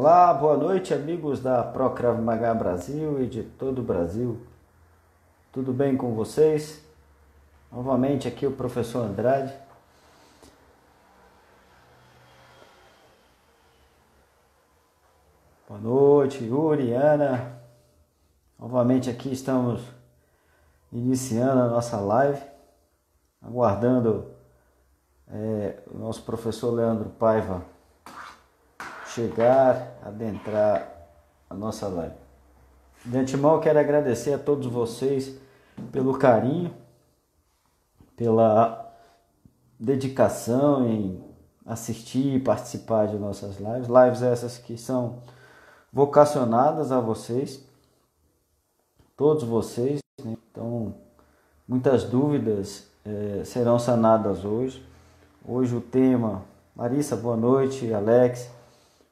Olá, boa noite, amigos da Pro Krav Maga Brasil e de todo o Brasil. Tudo bem com vocês? Novamente aqui o professor Andrade. Boa noite, Yuri, Ana. Novamente aqui estamos iniciando a nossa live, aguardando o nosso professor Leandro Paiva chegar, adentrar a nossa live. De antemão eu quero agradecer a todos vocês pelo carinho, pela dedicação em assistir e participar de nossas lives. Lives essas que são vocacionadas a vocês, todos vocês, né? Então, muitas dúvidas serão sanadas hoje. Hoje o tema, Larissa, boa noite, Alex.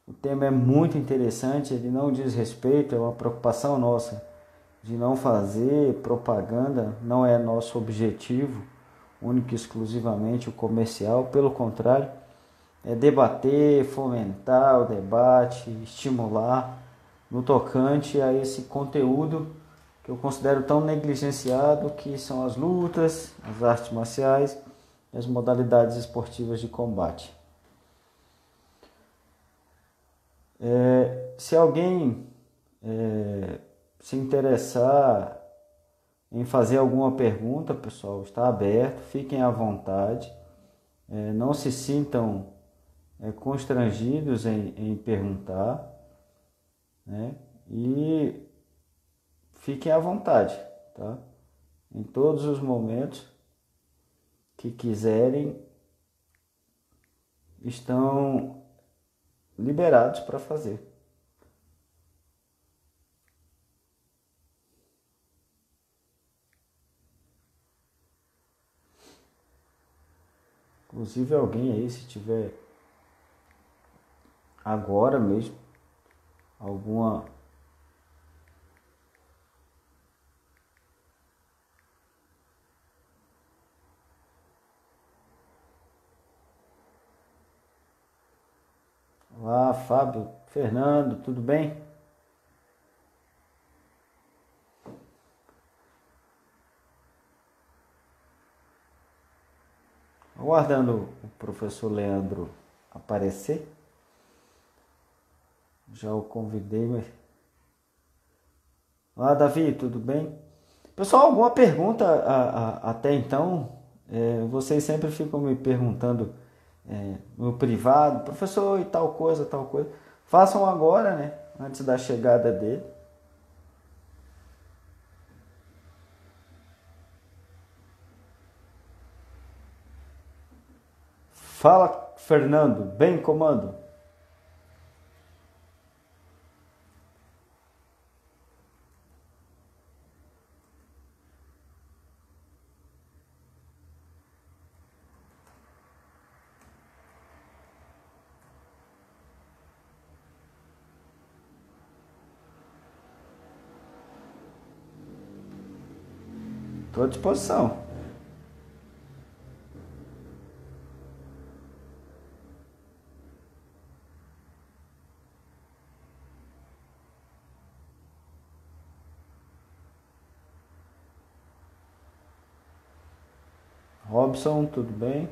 O tema é muito interessante, ele não diz respeito, é uma preocupação nossa de não fazer propaganda, não é nosso objetivo, único e exclusivamente o comercial, pelo contrário, é debater, fomentar o debate, estimular no tocante a esse conteúdo que eu considero tão negligenciado, que são as lutas, as artes marciais e as modalidades esportivas de combate. Se alguém se interessar em fazer alguma pergunta, pessoal, está aberto, fiquem à vontade, não se sintam constrangidos em perguntar, né? E fiquem à vontade, tá? Em todos os momentos que quiserem, estão liberados para fazer. Inclusive alguém aí, se tiver agora mesmo alguma Olá, Fábio, Fernando, tudo bem? Aguardando o professor Leandro aparecer. Já o convidei, mas... Olá, Davi, tudo bem? Pessoal, alguma pergunta até então? Vocês sempre ficam me perguntando no privado, professor, e tal coisa, tal coisa. Façam agora, né? Antes da chegada dele. Fala, Fernando, bem comando? Estou à disposição. Robson, tudo bem?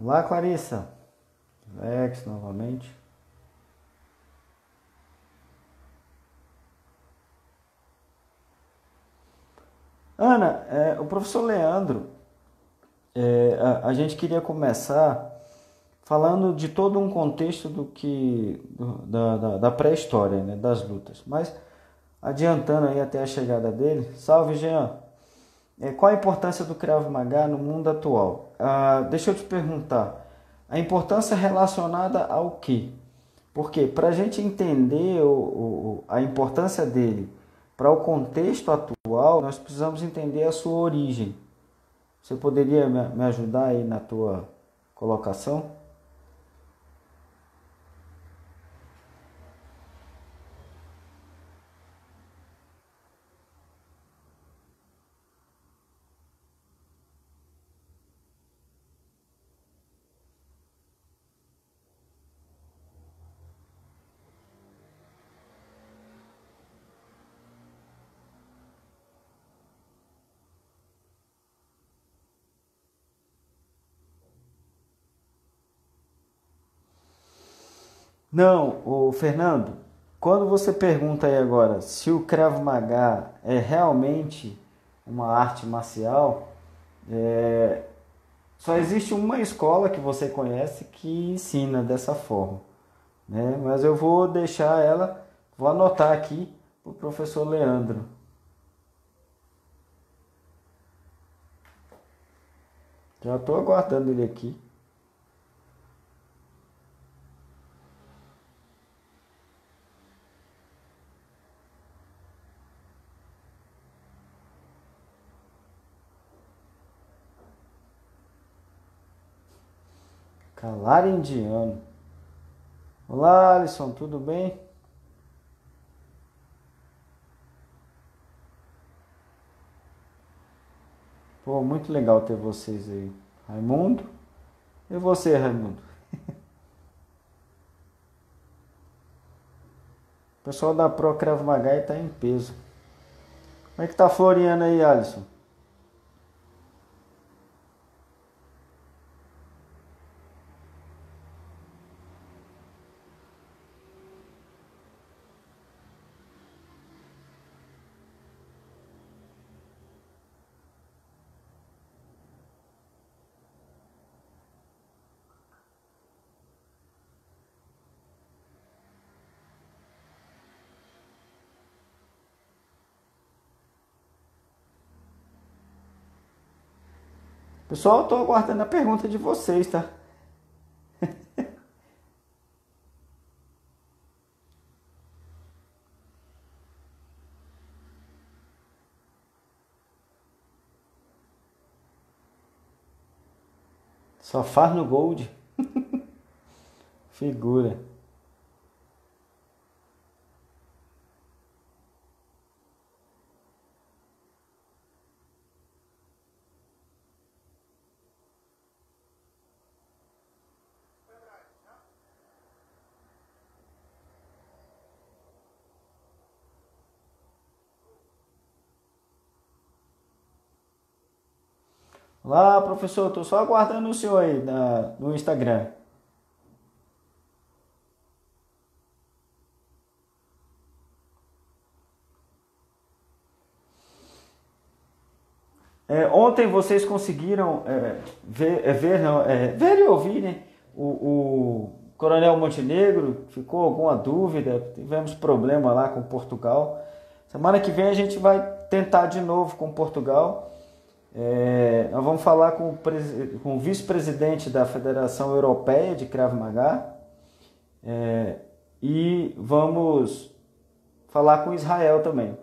Olá, Clarissa. Alex, novamente. Ana, o professor Leandro, a gente queria começar falando de todo um contexto da pré-história, né, das lutas. Mas adiantando aí até a chegada dele, salve Jean. qual a importância do Krav Maga no mundo atual? Deixa eu te perguntar, a importância relacionada ao quê? Porque para a gente entender a importância dele para o contexto atual, nós precisamos entender a sua origem. Você poderia me ajudar aí na tua colocação? Não, o Fernando, quando você pergunta aí agora se o Krav Maga é realmente uma arte marcial, só existe uma escola que você conhece que ensina dessa forma, né? Mas eu vou deixar ela, vou anotar aqui para o professor Leandro. Já estou aguardando ele aqui. Calar indiano. Olá, Alisson, tudo bem? Pô, muito legal ter vocês aí. Raimundo? E você, Raimundo? O pessoal da Pro Krav Maga está em peso. Como é que tá floreando aí, Alisson? Pessoal, eu tô aguardando a pergunta de vocês, tá? Só faz no Gold. Figura. Olá, professor, tô só aguardando o senhor aí no Instagram. Ontem vocês conseguiram ver e ouvir, né? O Coronel Montenegro, ficou alguma dúvida? Tivemos problema lá com Portugal. Semana que vem a gente vai tentar de novo com Portugal. Nós vamos falar com o vice-presidente da Federação Europeia de Krav Maga, e vamos falar com Israel também.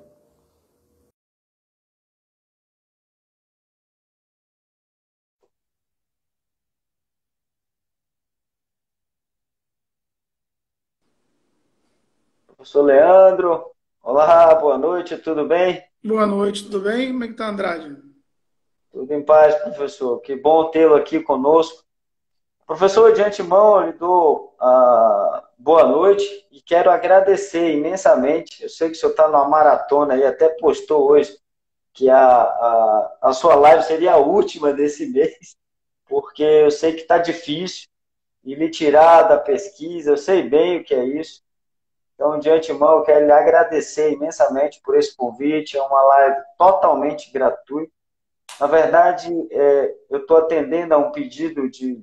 Professor Leandro, olá, boa noite, tudo bem? Boa noite, tudo bem? Como é que tá, Andrade? Tudo em paz, professor. Que bom tê-lo aqui conosco. Professor, de antemão, eu lhe dou boa noite e quero agradecer imensamente. Eu sei que o senhor está numa maratona aí, até postou hoje que a sua live seria a última desse mês, porque eu sei que está difícil e me tirar da pesquisa, eu sei bem o que é isso. Então, de antemão, eu quero lhe agradecer imensamente por esse convite. É uma live totalmente gratuita. Na verdade, eu estou atendendo a um pedido de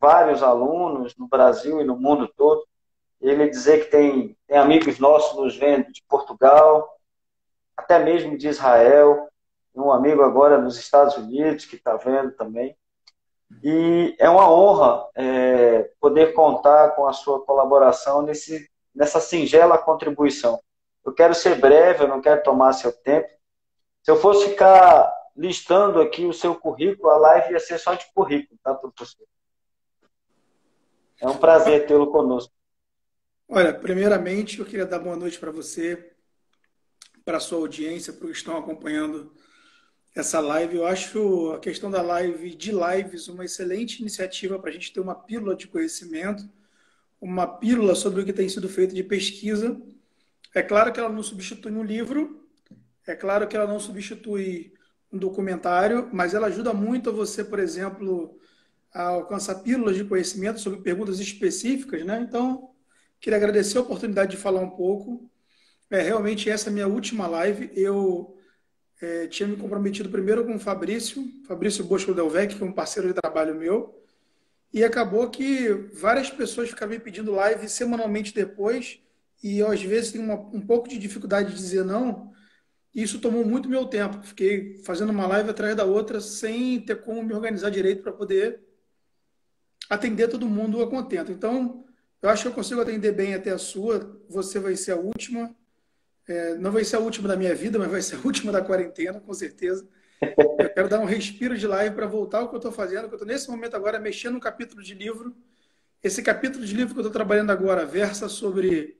vários alunos no Brasil e no mundo todo. Ele dizer que tem amigos nossos nos vendo de Portugal, até mesmo de Israel. um amigo agora nos Estados Unidos que está vendo também. E é uma honra poder contar com a sua colaboração nessa singela contribuição. Eu quero ser breve, eu não quero tomar seu tempo. Se eu fosse ficar listando aqui o seu currículo, a live ia ser só de currículo, tá, professor? É um prazer tê-lo conosco. Olha, primeiramente eu queria dar boa noite para você, para a sua audiência, para os que estão acompanhando essa live. Eu acho a questão da live, de lives, uma excelente iniciativa para a gente ter uma pílula de conhecimento, uma pílula sobre o que tem sido feito de pesquisa. É claro que ela não substitui um livro, é claro que ela não substitui um documentário, mas ela ajuda muito a você, por exemplo, a alcançar pílulas de conhecimento sobre perguntas específicas, né? Então, queria agradecer a oportunidade de falar um pouco. Realmente essa é a minha última live. Eu tinha me comprometido primeiro com o Fabrício Bosco Delvecq, que é um parceiro de trabalho meu, e acabou que várias pessoas ficavam me pedindo live semanalmente depois, e eu às vezes tenho um pouco de dificuldade de dizer não, e isso tomou muito meu tempo. Fiquei fazendo uma live atrás da outra sem ter como me organizar direito para poder atender todo mundo a contento. Então, eu acho que eu consigo atender bem até a sua. Você vai ser a última. Não vai ser a última da minha vida, mas vai ser a última da quarentena, com certeza. Eu quero dar um respiro de live para voltar ao que eu estou fazendo, que eu estou nesse momento agora mexendo no capítulo de livro. Esse capítulo de livro que eu estou trabalhando agora versa sobre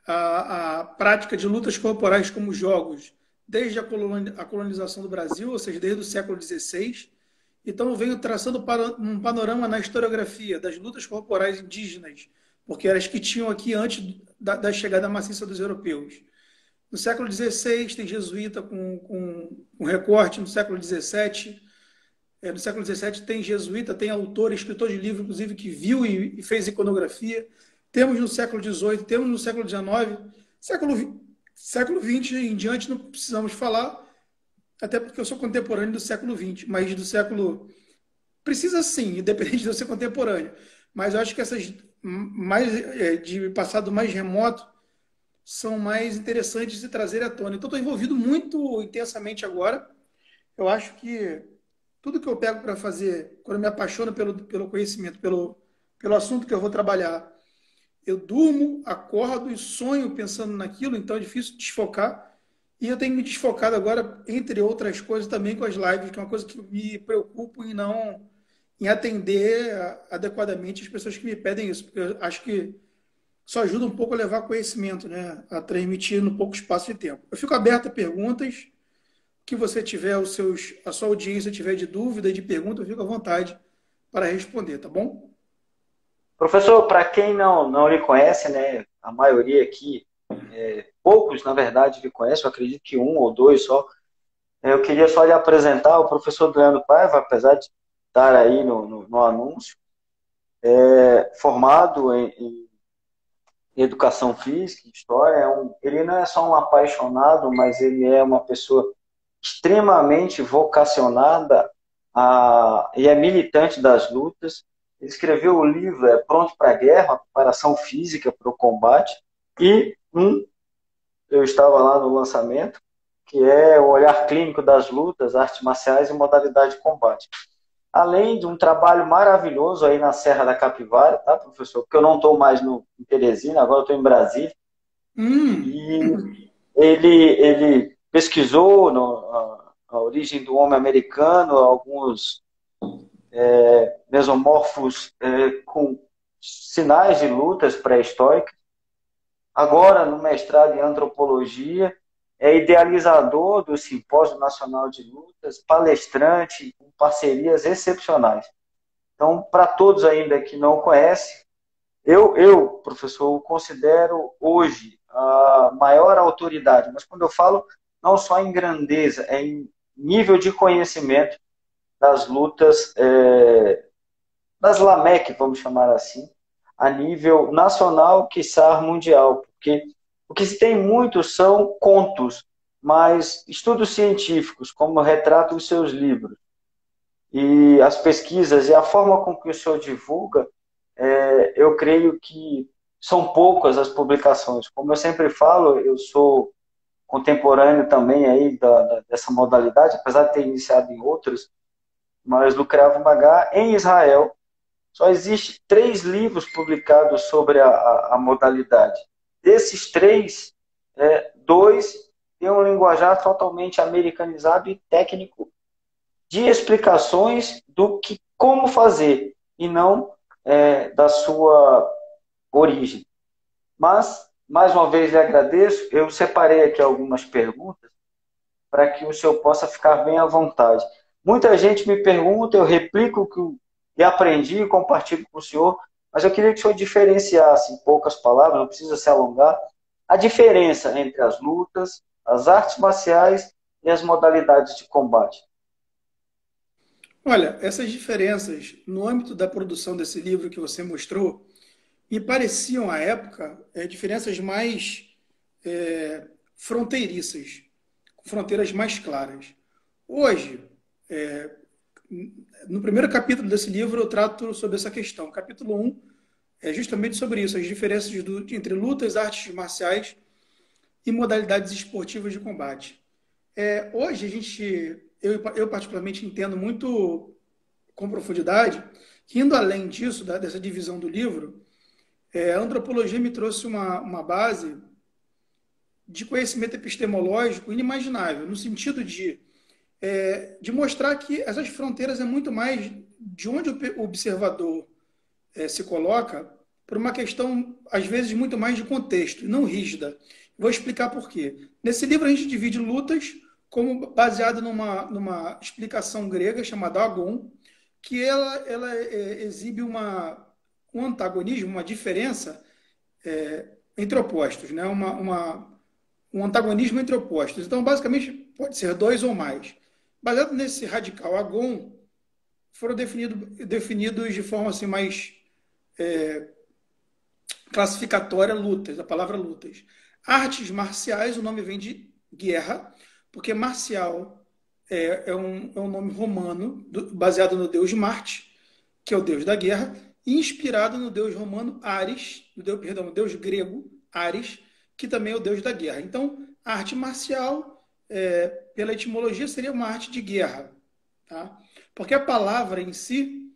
a prática de lutas corporais como jogos, desde a colonização do Brasil, ou seja, desde o século XVI. Então, eu venho traçando um panorama na historiografia das lutas corporais indígenas, porque eram as que tinham aqui antes chegada maciça dos europeus. No século XVI, tem jesuíta com recorte. No século XVII, no século XVII tem jesuíta, tem autor, escritor de livro, inclusive, que viu e fez iconografia. Temos no século XVIII, temos no século XIX. Século XX em diante não precisamos falar, até porque eu sou contemporâneo do século XX, mas do século... Precisa sim, independente de eu ser contemporâneo. Mas eu acho que essas de passado mais remoto são mais interessantes de trazer à tona. Então, estou envolvido muito intensamente agora. Eu acho que tudo que eu pego para fazer, quando eu me apaixono pelo conhecimento, pelo assunto que eu vou trabalhar, eu durmo, acordo e sonho pensando naquilo, então é difícil desfocar. E eu tenho me desfocado agora, entre outras coisas, também com as lives, que é uma coisa que me preocupa em atender adequadamente as pessoas que me pedem isso, porque eu acho que só ajuda um pouco a levar conhecimento, né? A transmitir no pouco espaço de tempo. Eu fico aberto a perguntas, que você tiver, a sua audiência tiver de dúvida e de pergunta, eu fico à vontade para responder, tá bom? Professor, para quem não lhe conhece, né, a maioria aqui, poucos, na verdade, lhe conhecem, eu acredito que um ou dois só. Eu queria só lhe apresentar o professor Leandro Paiva, apesar de estar aí no anúncio, formado em educação física, história. Ele não é só um apaixonado, mas ele é uma pessoa extremamente vocacionada e é militante das lutas. Ele escreveu o livro Pronto para a Guerra, preparação física para o combate, e eu estava lá no lançamento, que é o olhar clínico das lutas, artes marciais e modalidade de combate. Além de um trabalho maravilhoso aí na Serra da Capivara, tá, professor? Porque eu não estou mais em Teresina, agora eu estou em Brasília. E ele pesquisou a origem do homem americano, alguns mesomorfos com sinais de lutas pré-históricas. Agora, no mestrado em antropologia, é idealizador do Simpósio Nacional de Lutas, palestrante, com parcerias excepcionais. Então, para todos ainda que não conhecem, eu, professor, o considero hoje a maior autoridade, mas quando eu falo não só em grandeza, é em nível de conhecimento das lutas, das LAMEC, vamos chamar assim, a nível nacional, quiçá mundial, porque o que se tem muito são contos, mas estudos científicos, como retratam os seus livros, e as pesquisas e a forma com que o senhor divulga, eu creio que são poucas as publicações. Como eu sempre falo, eu sou contemporâneo também aí dessa modalidade, apesar de ter iniciado em outras, mas do Krav Maga em Israel. Só existe 3 livros publicados sobre a modalidade. Desses 3, 2 têm um linguajar totalmente americanizado e técnico de explicações do que como fazer e não da sua origem. Mas, mais uma vez, lhe agradeço. Eu separei aqui algumas perguntas para que o senhor possa ficar bem à vontade. Muita gente me pergunta, eu replico o que aprendi e compartilho com o senhor, mas eu queria que o senhor diferenciasse, em poucas palavras, não precisa se alongar, a diferença entre as lutas, as artes marciais e as modalidades de combate. Olha, essas diferenças no âmbito da produção desse livro que você mostrou me pareciam à época diferenças mais fronteiriças, com fronteiras mais claras. Hoje, no primeiro capítulo desse livro, eu trato sobre essa questão. Capítulo 1 é justamente sobre isso, as diferenças entre lutas, artes marciais e modalidades esportivas de combate. Hoje, eu particularmente entendo muito com profundidade que, indo além disso, dessa divisão do livro, a antropologia me trouxe uma base de conhecimento epistemológico inimaginável, no sentido de mostrar que essas fronteiras é muito mais de onde o observador se coloca, por uma questão, às vezes, muito mais de contexto, não rígida. Vou explicar por quê. Nesse livro, a gente divide lutas como baseado numa explicação grega chamada agon, que ela exibe um antagonismo, uma diferença entre opostos, né? Um antagonismo entre opostos. Então, basicamente, pode ser 2 ou mais. Baseado nesse radical agon, foram definidos de forma assim, mais classificatória lutas, a palavra lutas. Artes marciais, o nome vem de guerra, porque marcial é um nome romano, baseado no deus Marte, que é o deus da guerra, e inspirado no deus romano Ares, no deus grego Ares, que também é o deus da guerra. Então, a arte marcial, pela etimologia, seria uma arte de guerra. Tá? Porque a palavra em si,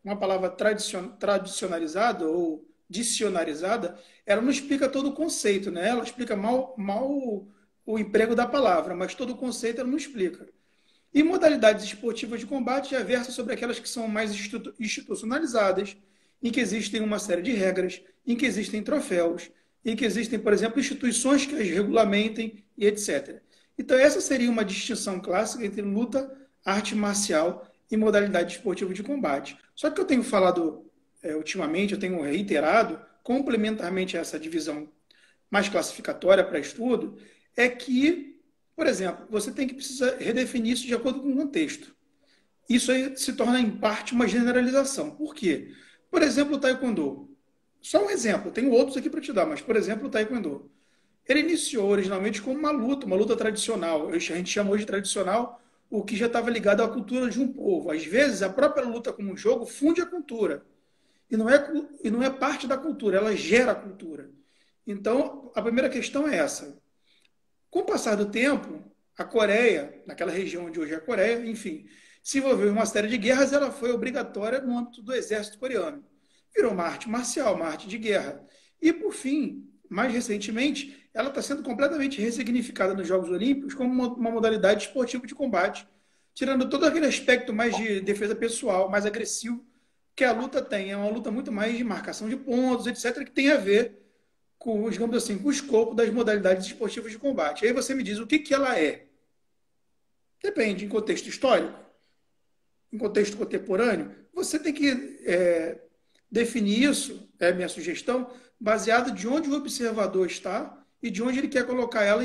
uma palavra tradicionalizada ou dicionarizada, ela não explica todo o conceito, né? Ela explica mal o emprego da palavra, mas todo o conceito ela não explica. E modalidades esportivas de combate já versam sobre aquelas que são mais institucionalizadas, em que existem uma série de regras, em que existem troféus, em que existem, por exemplo, instituições que as regulamentem e etc. Então, essa seria uma distinção clássica entre luta, arte marcial e modalidade esportiva de combate. Só que eu tenho falado ultimamente, eu tenho reiterado, complementarmente a essa divisão mais classificatória para estudo, é que, por exemplo, você precisa redefinir isso de acordo com o contexto. Isso aí se torna, em parte, uma generalização. Por quê? Por exemplo, o Taekwondo. Só um exemplo, tenho outros aqui para te dar, mas, por exemplo, o Taekwondo. Ele iniciou originalmente como uma luta tradicional. A gente chamou de tradicional o que já estava ligado à cultura de um povo. Às vezes, a própria luta como um jogo funde a cultura. E não é parte da cultura, ela gera a cultura. Então, a primeira questão é essa. Com o passar do tempo, a Coreia, naquela região onde hoje é a Coreia, enfim, se envolveu em uma série de guerras, ela foi obrigatória no âmbito do exército coreano. Virou uma arte marcial, uma arte de guerra. E, por fim, mais recentemente, ela está sendo completamente ressignificada nos Jogos Olímpicos como uma modalidade esportiva de combate, tirando todo aquele aspecto mais de defesa pessoal, mais agressivo, que a luta tem. É uma luta muito mais de marcação de pontos, etc., que tem a ver com, digamos assim, com o escopo das modalidades esportivas de combate. Aí você me diz o que ela é. Depende, em contexto histórico, em contexto contemporâneo, você tem que definir isso, é a minha sugestão, baseado de onde o observador está e de onde ele quer colocar ela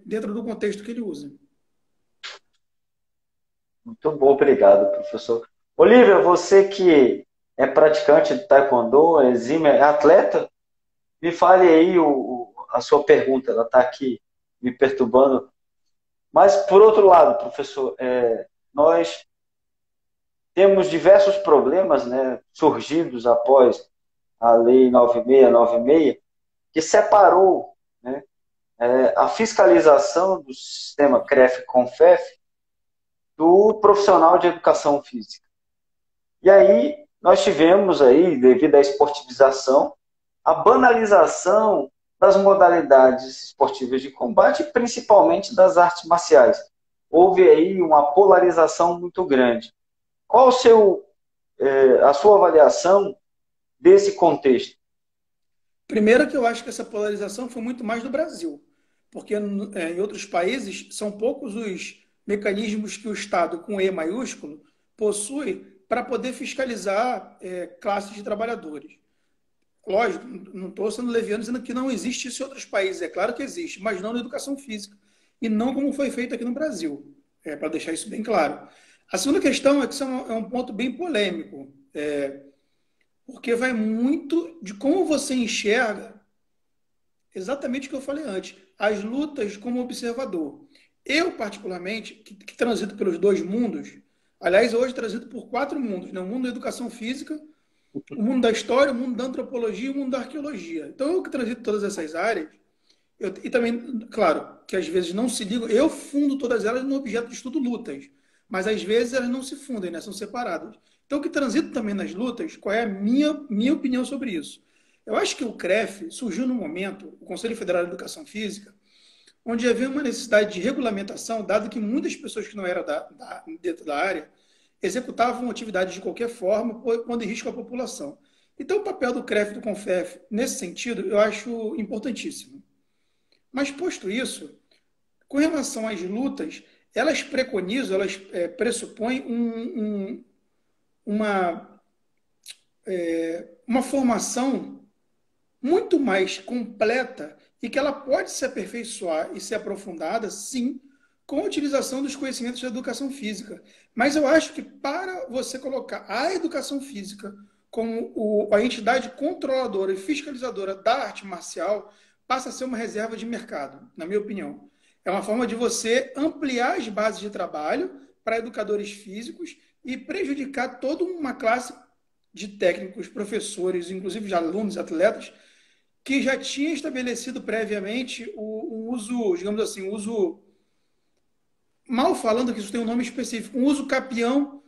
dentro do contexto que ele usa. Muito bom, obrigado, professor. Olívia, você que é praticante de taekwondo, é atleta, me fale aí a sua pergunta, ela está aqui me perturbando. Mas, por outro lado, professor, nós temos diversos problemas, né, surgidos após a Lei 9696, que separou, né, a fiscalização do sistema CREF-CONFEF do profissional de educação física. E aí nós tivemos aí, devido à esportivização, a banalização das modalidades esportivas de combate, principalmente das artes marciais. Houve aí uma polarização muito grande. Qual a sua avaliação desse contexto? Primeiro que eu acho que essa polarização foi muito mais do Brasil, porque em outros países são poucos os mecanismos que o Estado, com E maiúsculo, possui para poder fiscalizar classes de trabalhadores. Lógico, não estou sendo leviano dizendo que não existe isso em outros países. É claro que existe, mas não na educação física. E não como foi feito aqui no Brasil. Para deixar isso bem claro. A segunda questão é que isso é um ponto bem polêmico. Porque vai muito de como você enxerga exatamente o que eu falei antes. As lutas como observador. Eu, particularmente, que transito pelos dois mundos, aliás, hoje transito por 4 mundos, né? O mundo da educação física, o mundo da história, o mundo da antropologia e o mundo da arqueologia. Então, eu que transito todas essas áreas, e também, claro, que às vezes não se ligam, eu fundo todas elas no objeto de estudo lutas, mas às vezes elas não se fundem, né? São separadas. Então, que transito também nas lutas, qual é a minha opinião sobre isso? Eu acho que o CREF surgiu no momento, o Conselho Federal de Educação Física, onde havia uma necessidade de regulamentação, dado que muitas pessoas que não eram dentro da área executavam atividades de qualquer forma, pondo em risco a população. Então, o papel do CREF e do CONFEF, nesse sentido, eu acho importantíssimo. Mas, posto isso, com relação às lutas, elas preconizam, elas pressupõem uma formação muito mais completa e que ela pode se aperfeiçoar e ser aprofundada, sim, com a utilização dos conhecimentos da educação física. Mas eu acho que para você colocar a educação física como a entidade controladora e fiscalizadora da arte marcial, passa a ser uma reserva de mercado, na minha opinião. É uma forma de você ampliar as bases de trabalho para educadores físicos e prejudicar toda uma classe de técnicos, professores, inclusive de alunos, atletas, que já tinha estabelecido previamente o uso, digamos assim, o uso, mal falando que isso tem um nome específico, um uso capião,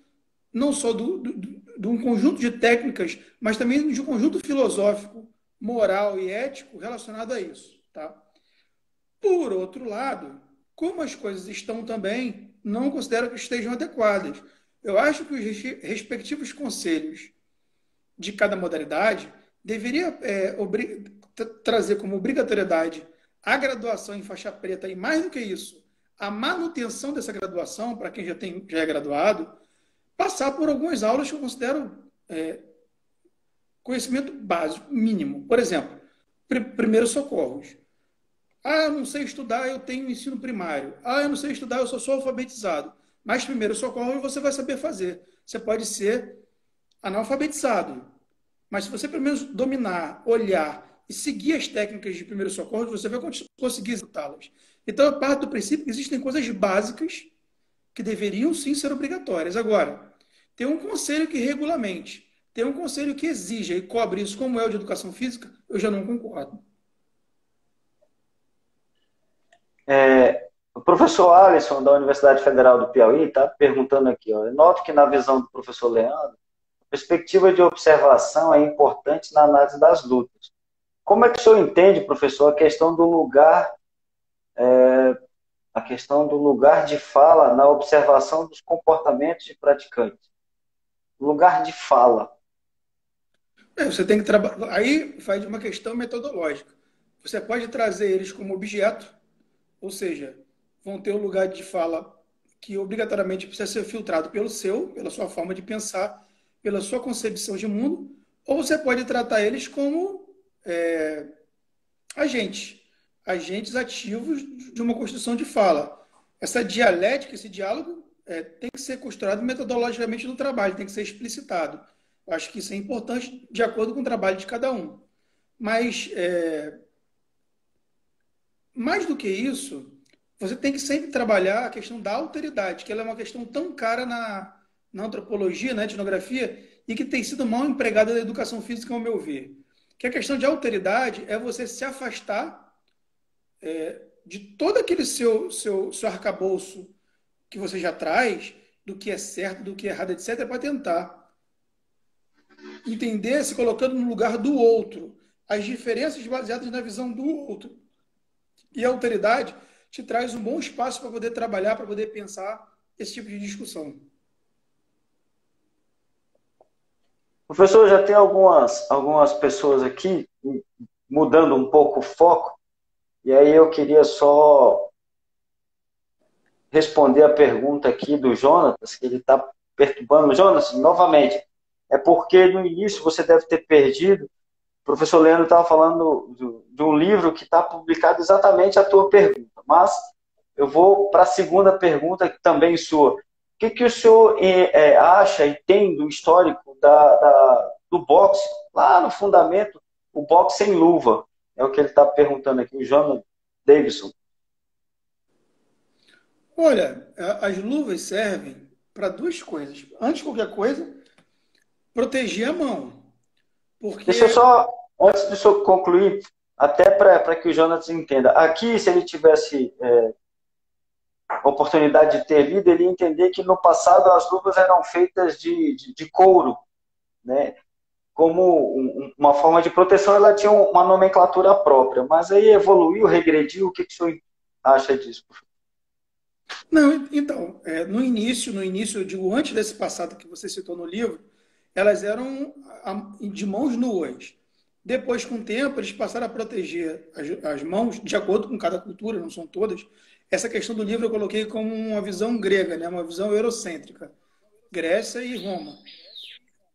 não só de um conjunto de técnicas, mas também de um conjunto filosófico, moral e ético relacionado a isso. Tá? Por outro lado, como as coisas estão também, não considero que estejam adequadas. Eu acho que os respectivos conselhos de cada modalidade deveria trazer como obrigatoriedade a graduação em faixa preta e, mais do que isso, a manutenção dessa graduação, para quem já é graduado, passar por algumas aulas que eu considero conhecimento básico, mínimo. Por exemplo, primeiros socorros. Ah, eu não sei estudar, eu tenho ensino primário. Ah, eu não sei estudar, eu sou alfabetizado. Mas primeiro socorro você vai saber fazer. Você pode ser analfabetizado. Mas se você pelo menos dominar, olhar e seguir as técnicas de primeiro socorro, você vai conseguir executá-las. Então, eu parto do princípio que existem coisas básicas que deveriam sim ser obrigatórias. Agora, tem um conselho que regulamente, tem um conselho que exija e cobre isso, como é o de educação física, eu já não concordo. O professor Alisson, da Universidade Federal do Piauí, está perguntando aqui. Ó, eu noto que na visão do professor Leandro, a perspectiva de observação é importante na análise das lutas. Como é que o senhor entende, professor, a questão do lugar de fala na observação dos comportamentos de praticantes? Lugar de fala. Você tem que trabalhar. Aí faz uma questão metodológica. Você pode trazer eles como objeto, ou seja, vão ter um lugar de fala que obrigatoriamente precisa ser filtrado pela sua forma de pensar, pela sua concepção de mundo, ou você pode tratar eles como agentes ativos de uma construção de fala. Essa dialética, esse diálogo tem que ser construído metodologicamente no trabalho, tem que ser explicitado. Eu acho que isso é importante de acordo com o trabalho de cada um. Mas, mais do que isso, você tem que sempre trabalhar a questão da alteridade, que ela é uma questão tão cara na antropologia, na etnografia, e que tem sido mal empregada na educação física, ao meu ver. Que a questão de alteridade é você se afastar de todo aquele seu arcabouço que você já traz, do que é certo, do que é errado, etc., para tentar entender se colocando no lugar do outro, as diferenças baseadas na visão do outro. E a alteridade te traz um bom espaço para poder trabalhar, para poder pensar esse tipo de discussão. Professor, já tem algumas pessoas aqui mudando um pouco o foco, e aí eu queria só responder a pergunta aqui do Jonatas, que ele está perturbando. Jonas, novamente, é porque no início você deve ter perdido. O professor Leandro estava falando de um livro que está publicado exatamente a tua pergunta, mas eu vou para a segunda pergunta, também sua. O que o senhor acha e tem do histórico do boxe, lá no fundamento, o boxe sem luva? É o que ele está perguntando aqui, o Jonas Davidson. Olha, as luvas servem para duas coisas. Antes de qualquer coisa, proteger a mão. Deixa eu Porque, só, antes de eu concluir, até para que o Jonas entenda. Aqui, se ele tivesse a oportunidade de ter lido, ele ia entender que no passado as luvas eram feitas de couro, né? Como uma forma de proteção, ela tinha uma nomenclatura própria, mas aí evoluiu, regrediu. O que o senhor acha disso? não, então, no início, eu digo, antes desse passado que você citou no livro, elas eram de mãos nuas. Depois, com o tempo, eles passaram a proteger as mãos, de acordo com cada cultura, não são todas. Essa questão do livro eu coloquei como uma visão grega, né? Uma visão eurocêntrica. Grécia e Roma.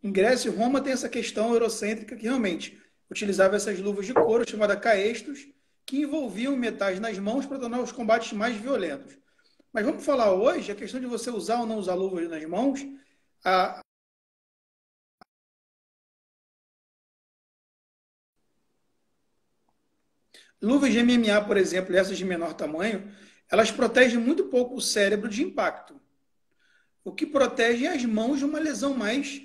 Em Grécia e Roma tem essa questão eurocêntrica que realmente utilizava essas luvas de couro, chamadas caestos, que envolviam metais nas mãos para tornar os combates mais violentos. Mas vamos falar hoje, a questão de você usar ou não usar luvas nas mãos, a luvas de MMA, por exemplo, essas de menor tamanho, elas protegem muito pouco o cérebro de impacto. O que protege é as mãos de uma lesão mais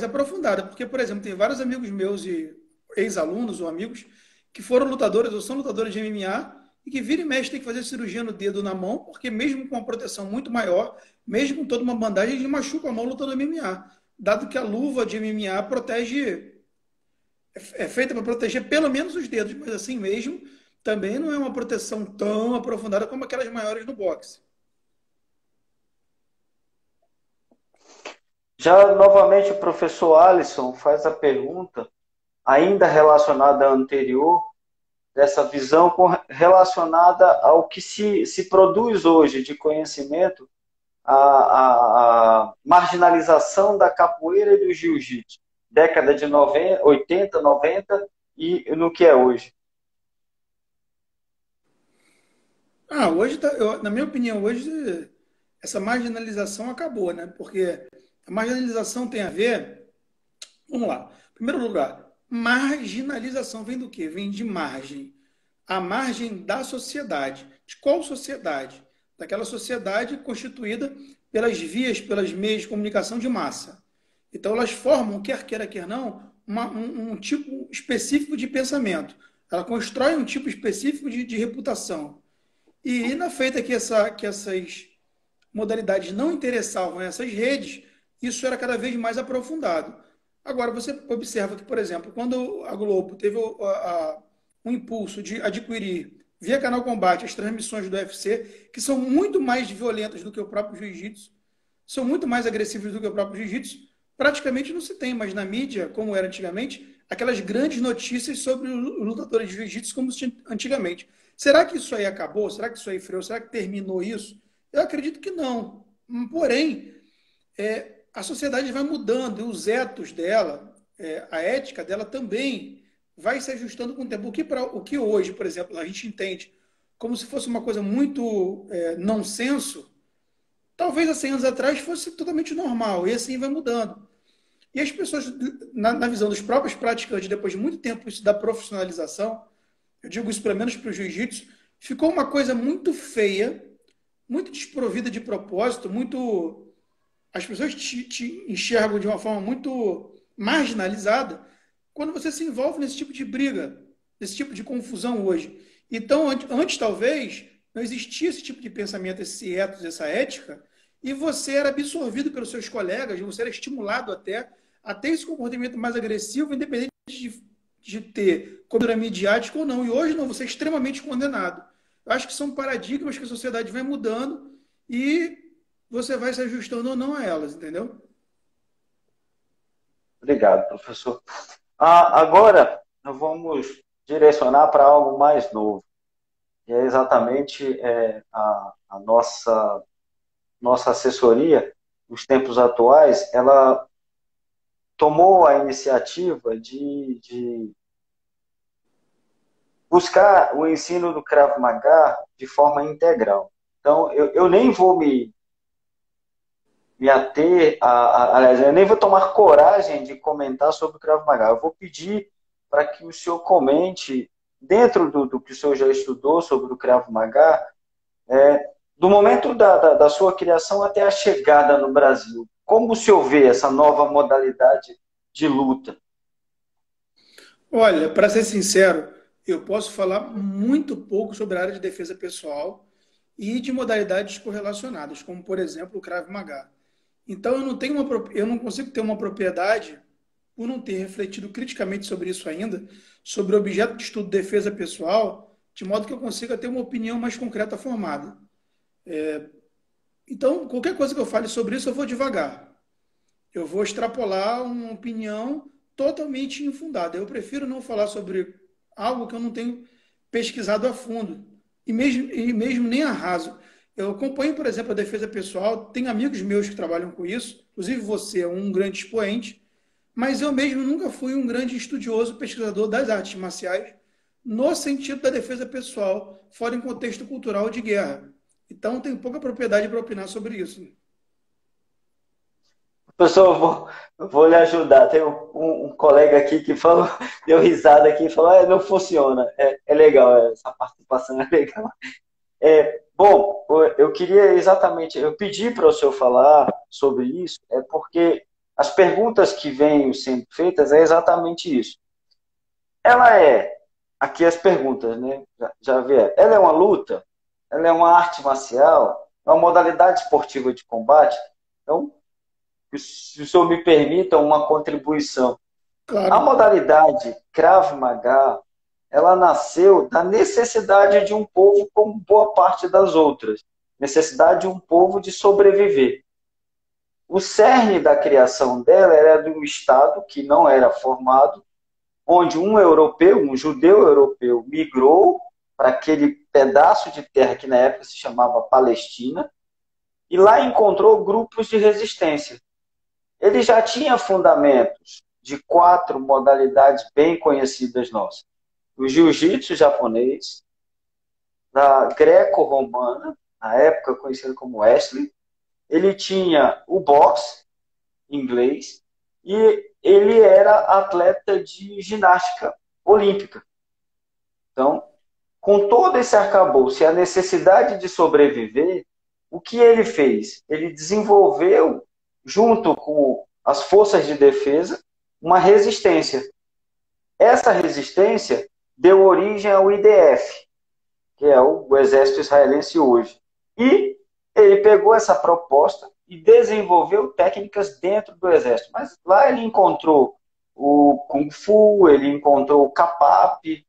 aprofundada. Porque, por exemplo, tem vários amigos meus e ex-alunos ou amigos que foram lutadores ou são lutadores de MMA e que vira e mexe tem que fazer cirurgia no dedo, na mão, porque mesmo com uma proteção muito maior, mesmo com toda uma bandagem, ele machuca a mão lutando MMA. Dado que a luva de MMA é feita para proteger pelo menos os dedos, mas assim mesmo, também não é uma proteção tão aprofundada como aquelas maiores no boxe. Já novamente o professor Alisson faz a pergunta, ainda relacionada à anterior, dessa visão relacionada ao que se produz hoje de conhecimento, a marginalização da capoeira e do jiu-jitsu, década de 90, 80, 90 e no que é hoje. Hoje, na minha opinião, hoje essa marginalização acabou, né? Porque a marginalização tem a ver, vamos lá, em primeiro lugar, marginalização vem do quê? Vem de margem. A margem da sociedade. De qual sociedade? Daquela sociedade constituída pelas vias, pelas meios de comunicação de massa. Então, elas formam, quer queira, quer não, um tipo específico de pensamento. Ela constrói um tipo específico de reputação. E na feita que essas modalidades não interessavam essas redes, isso era cada vez mais aprofundado. Agora, você observa que, por exemplo, quando a Globo teve o impulso de adquirir, via Canal Combate, as transmissões do UFC, que são muito mais violentas do que o próprio jiu-jitsu, são muito mais agressivos do que o próprio jiu-jitsu, praticamente não se tem mais na mídia, como era antigamente, aquelas grandes notícias sobre os lutadores de jiu-jitsu como antigamente. Será que isso aí acabou? Será que isso aí freou? Será que terminou isso? Eu acredito que não. Porém, a sociedade vai mudando e os etos dela, a ética dela também vai se ajustando com o tempo. O que hoje, por exemplo, a gente entende como se fosse uma coisa muito nonsenso, talvez há 100 anos atrás fosse totalmente normal, e assim vai mudando. E as pessoas, na visão dos próprios praticantes, depois de muito tempo isso da profissionalização, eu digo isso pelo menos para o jiu-jitsu, ficou uma coisa muito feia, muito desprovida de propósito, muito. As pessoas te enxergam de uma forma muito marginalizada quando você se envolve nesse tipo de briga, nesse tipo de confusão hoje. Então, antes talvez, não existia esse tipo de pensamento, esse ethos, essa ética, e você era absorvido pelos seus colegas, você era estimulado até esse comportamento mais agressivo, independente de ter cobertura midiática ou não. E hoje não, você é extremamente condenado. Eu acho que são paradigmas que a sociedade vai mudando e você vai se ajustando ou não a elas, entendeu? Obrigado, professor. Agora, nós vamos direcionar para algo mais novo, que é exatamente a nossa assessoria, nos tempos atuais, ela tomou a iniciativa de buscar o ensino do Krav Maga de forma integral. Então, eu nem vou me ater, aliás, eu nem vou tomar coragem de comentar sobre o Krav Maga. Eu vou pedir para que o senhor comente, dentro do que o senhor já estudou sobre o Krav Maga, do momento da sua criação até a chegada no Brasil. Como o senhor vê essa nova modalidade de luta? Olha, para ser sincero, eu posso falar muito pouco sobre a área de defesa pessoal e de modalidades correlacionadas, como, por exemplo, o Krav Maga. Então, eu não consigo ter uma propriedade, por não ter refletido criticamente sobre isso ainda, sobre o objeto de estudo defesa pessoal, de modo que eu consiga ter uma opinião mais concreta formada. Então, qualquer coisa que eu fale sobre isso, eu vou devagar. Eu vou extrapolar uma opinião totalmente infundada. Eu prefiro não falar sobre algo que eu não tenho pesquisado a fundo, e mesmo nem a raso. Eu acompanho, por exemplo, a defesa pessoal, tenho amigos meus que trabalham com isso, inclusive você é um grande expoente, mas eu mesmo nunca fui um grande estudioso, pesquisador das artes marciais, no sentido da defesa pessoal, fora em contexto cultural de guerra. Então, tenho pouca propriedade para opinar sobre isso. Professor, eu vou lhe ajudar. Tem um colega aqui que falou, deu risada aqui e falou, não funciona. É legal, essa participação é legal. Bom, eu queria exatamente, eu pedi para o senhor falar sobre isso, porque as perguntas que vêm sendo feitas é exatamente isso. Ela aqui as perguntas, né? Já vê, ela é uma luta? Ela é uma arte marcial? É uma modalidade esportiva de combate? Então, se o senhor me permita uma contribuição. A Claro. modalidade Krav Maga, ela nasceu da necessidade de um povo como boa parte das outras. Necessidade de um povo de sobreviver. O cerne da criação dela era de um Estado que não era formado, onde um europeu, um judeu europeu, migrou para aquele pedaço de terra que na época se chamava Palestina, e lá encontrou grupos de resistência. Ele já tinha fundamentos de 4 modalidades bem conhecidas nossas. O jiu-jitsu japonês, da greco-romana, na época conhecido como wrestling. Ele tinha o boxe inglês e ele era atleta de ginástica olímpica. Então, com todo esse arcabouço e a necessidade de sobreviver, o que ele fez? Ele desenvolveu, junto com as forças de defesa, uma resistência. Essa resistência deu origem ao IDF, que é o Exército Israelense hoje. E ele pegou essa proposta e desenvolveu técnicas dentro do Exército. Mas lá ele encontrou o Kung Fu, ele encontrou o Kapap,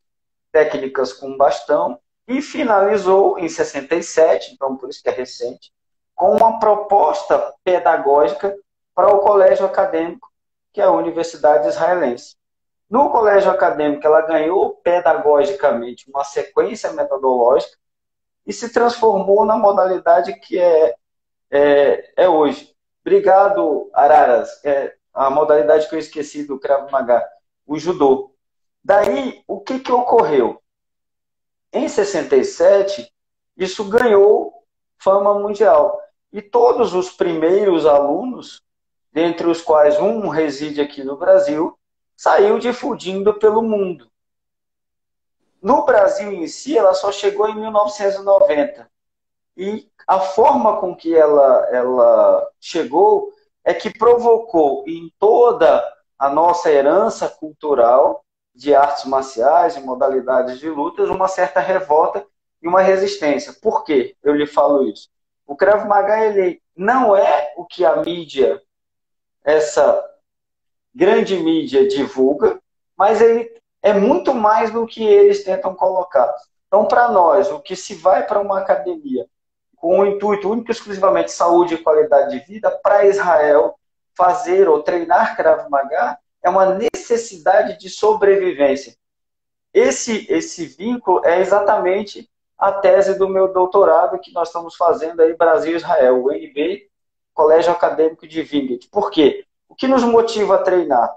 técnicas com bastão, e finalizou em 67, então por isso que é recente, com uma proposta pedagógica para o colégio acadêmico, que é a Universidade Israelense. No colégio acadêmico, ela ganhou pedagogicamente uma sequência metodológica e se transformou na modalidade que é hoje. Obrigado, Araras. A modalidade que eu esqueci do Krav Maga, o judô. Daí, o que ocorreu? Em 67, isso ganhou fama mundial. E todos os primeiros alunos, dentre os quais um reside aqui no Brasil, saiu difundindo pelo mundo. No Brasil em si, ela só chegou em 1990. E a forma com que ela chegou é que provocou em toda a nossa herança cultural de artes marciais e modalidades de lutas uma certa revolta e uma resistência. Por que eu lhe falo isso? O Krav Maga ele não é o que a mídia, essa grande mídia, divulga, mas ele é muito mais do que eles tentam colocar. Então, para nós, o que se vai para uma academia com o intuito único e exclusivamente de saúde e qualidade de vida, para Israel fazer ou treinar Krav Maga é uma necessidade de sobrevivência. Esse vínculo é exatamente a tese do meu doutorado que nós estamos fazendo aí Brasil e Israel, o UNB, Colégio Acadêmico de Wingate. Por quê? O que nos motiva a treinar?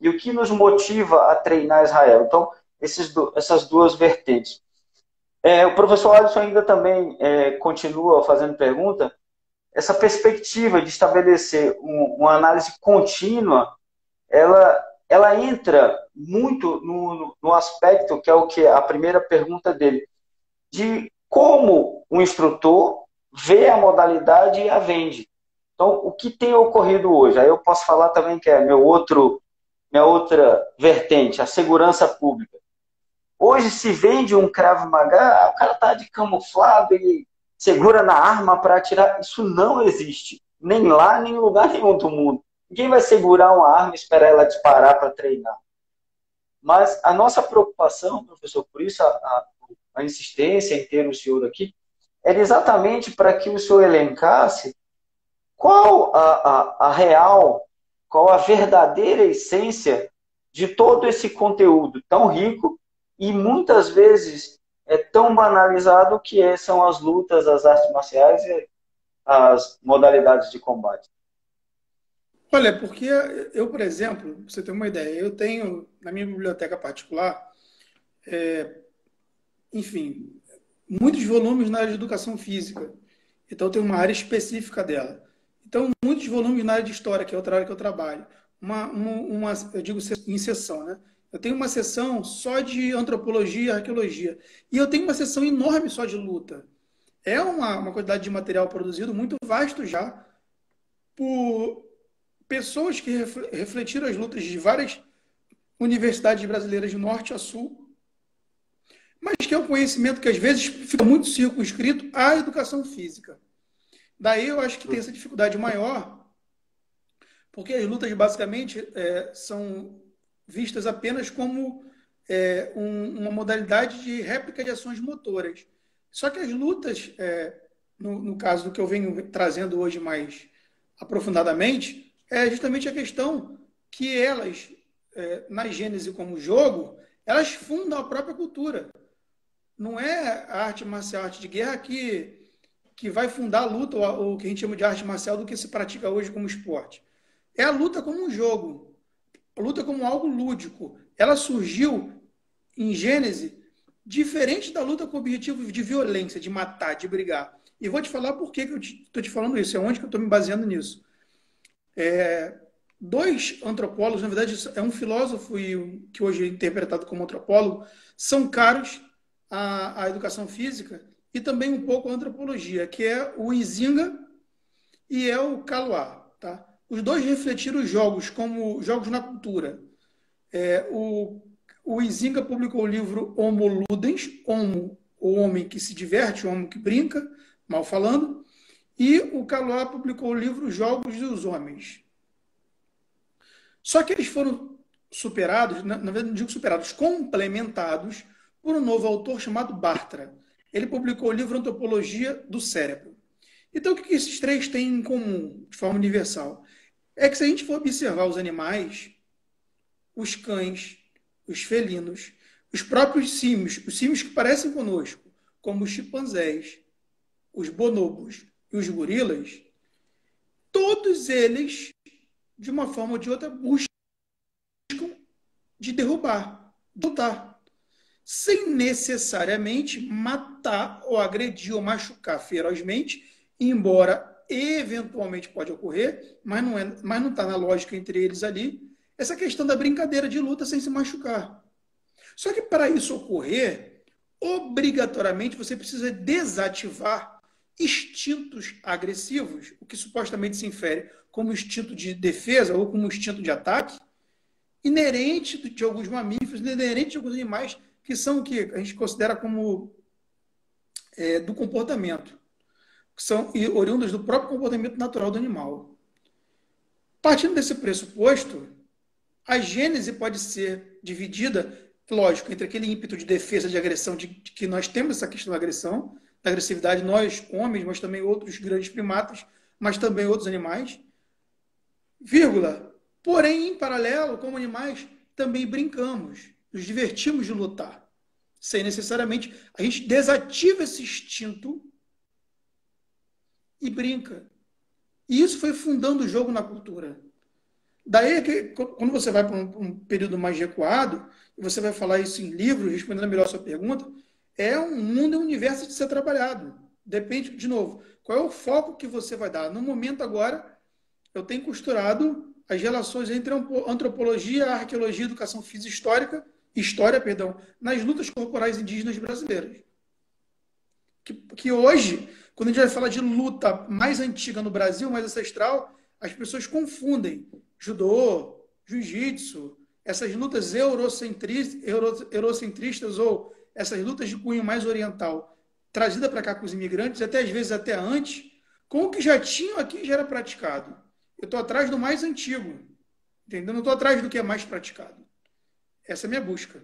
E o que nos motiva a treinar Israel? Então, essas duas vertentes. O professor Alisson ainda também continua fazendo pergunta. Essa perspectiva de estabelecer uma análise contínua, ela entra muito no aspecto que é o que a primeira pergunta dele, de como o instrutor vê a modalidade e a vende. Então, o que tem ocorrido hoje? Aí eu posso falar também que é minha outra vertente, a segurança pública. Hoje se vende um Krav Maga, o cara está de camuflado, ele segura na arma para atirar. Isso não existe. Nem lá, nem em lugar nenhum do mundo. Ninguém vai segurar uma arma e esperar ela disparar para treinar. Mas a nossa preocupação, professor, por isso a insistência em ter o senhor aqui, era exatamente para que o senhor elencasse qual qual a verdadeira essência de todo esse conteúdo tão rico e muitas vezes é tão banalizado que são as lutas, as artes marciais e as modalidades de combate. Olha, porque eu, por exemplo, pra você ter uma ideia, eu tenho na minha biblioteca particular, enfim, muitos volumes na área de educação física. Então, eu tenho uma área específica dela. Então, muitos volumes na área de história, que é outra área que eu trabalho. Eu digo em seção, né? Eu tenho uma seção só de antropologia e arqueologia. E eu tenho uma seção enorme só de luta. É uma quantidade de material produzido muito vasto já por pessoas que refletiram as lutas de várias universidades brasileiras de norte a sul, mas que é um conhecimento que às vezes fica muito circunscrito à educação física. Daí eu acho que tem essa dificuldade maior, porque as lutas basicamente são vistas apenas como uma modalidade de réplica de ações motoras. Só que as lutas, no caso do que eu venho trazendo hoje mais aprofundadamente, é justamente a questão que elas, na gênese como jogo, elas fundam a própria cultura. Não é a arte marcial, a arte de guerra que vai fundar a luta, ou o que a gente chama de arte marcial, do que se pratica hoje como esporte. É a luta como um jogo, a luta como algo lúdico. Ela surgiu em gênese diferente da luta com o objetivo de violência, de matar, de brigar. E vou te falar por que eu estou te falando isso, é onde que eu estou me baseando nisso. Dois antropólogos, na verdade, é um filósofo que hoje é interpretado como antropólogo, são caros à educação física e também um pouco à antropologia, que é o Izinga e é o Kaluá. Tá? Os dois refletiram os jogos como jogos na cultura. O Izinga publicou o livro Homo Ludens, Homo, o homem que se diverte, o homem que brinca, mal falando, e o Kaluá publicou o livro Jogos dos Homens. Só que eles foram superados, na verdade não digo superados, complementados por um novo autor chamado Bartra. Ele publicou o livro Antropologia do Cérebro. Então, o que esses três têm em comum, de forma universal? É que se a gente for observar os animais, os cães, os felinos, os próprios símios, os símios que parecem conosco, como os chimpanzés, os bonobos e os gorilas, todos eles, de uma forma ou de outra, buscam de derrubar, lutar, sem necessariamente matar ou agredir ou machucar ferozmente, embora eventualmente pode ocorrer, mas não está na lógica entre eles ali, essa questão da brincadeira de luta sem se machucar. Só que para isso ocorrer, obrigatoriamente você precisa desativar instintos agressivos, o que supostamente se infere como instinto de defesa ou como instinto de ataque, inerente de alguns mamíferos, inerente de alguns animais, que são o que a gente considera como do comportamento, que são oriundas do próprio comportamento natural do animal. Partindo desse pressuposto, a gênese pode ser dividida, lógico, entre aquele ímpeto de defesa, de agressão, de que nós temos essa questão da agressão, da agressividade, nós, homens, mas também outros grandes primatas, mas também outros animais, vírgula. Porém, em paralelo, como animais, também brincamos, nos divertimos de lutar, sem necessariamente, a gente desativa esse instinto e brinca. E isso foi fundando o jogo na cultura. Daí que, quando você vai para um período mais recuado, e você vai falar isso em livros, respondendo melhor a sua pergunta, é um mundo, um universo de ser trabalhado. Depende, de novo, qual é o foco que você vai dar. No momento agora, eu tenho costurado as relações entre antropologia, arqueologia, educação física e história, perdão, nas lutas corporais indígenas brasileiras. Que hoje, quando a gente vai falar de luta mais antiga no Brasil, mais ancestral, as pessoas confundem judô, jiu-jitsu, essas lutas eurocentristas ou essas lutas de cunho mais oriental, trazida para cá com os imigrantes, até às vezes até antes, com o que já tinham aqui e já era praticado. Eu estou atrás do mais antigo, entendeu? Não estou atrás do que é mais praticado. Essa é a minha busca.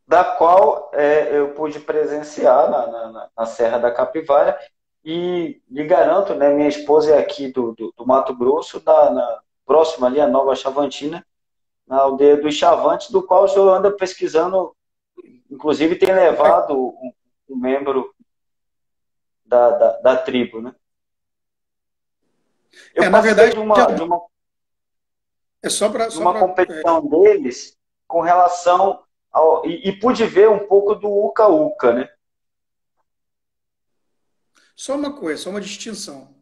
Da qual eu pude presenciar na Serra da Capivara, e lhe garanto, né, minha esposa é aqui do Mato Grosso, próxima ali, a Nova Chavantina, na aldeia dos Chavantes, do qual o senhor anda pesquisando, inclusive tem levado um membro da tribo, né? Eu Na participei verdade, de uma é só para... competição deles com relação e pude ver um pouco do Uca-Uca, né? Só uma coisa, só uma distinção.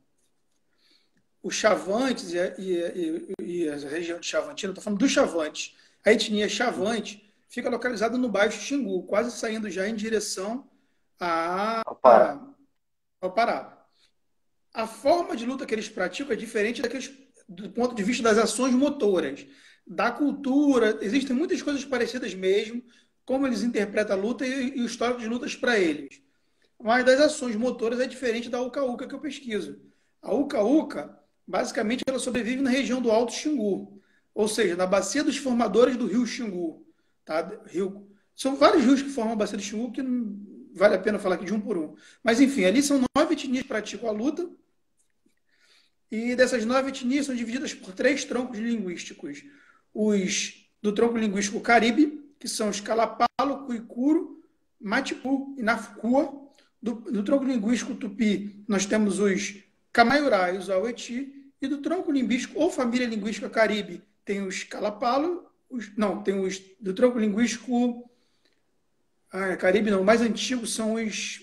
Os Chavantes e a região de Chavantina, estou falando dos Chavantes, a etnia Chavante fica localizada no Baixo Xingu, quase saindo já em direção ao Pará. A forma de luta que eles praticam é diferente do ponto de vista das ações motoras, da cultura. Existem muitas coisas parecidas mesmo, como eles interpretam a luta e o histórico de lutas para eles. Mas das ações motoras é diferente da Uca-Uca que eu pesquiso. A Uca-Uca, basicamente, ela sobrevive na região do Alto Xingu, ou seja, na bacia dos formadores do rio Xingu. Tá? São vários rios que formam a bacia do Xingu, que não vale a pena falar aqui de um por um. Mas, enfim, ali são 9 etnias que praticam a luta, e dessas 9 etnias são divididas por 3 troncos linguísticos. Os do tronco linguístico Caribe, que são os Calapalo, Cuicuro, Matipu e Nafukua. Do tronco linguístico Tupi, nós temos os Camaiurá e os Aueti. E do tronco linguístico ou família linguística Caribe, tem os Calapalo, tem os do tronco linguístico Caribe não, o mais antigo são os,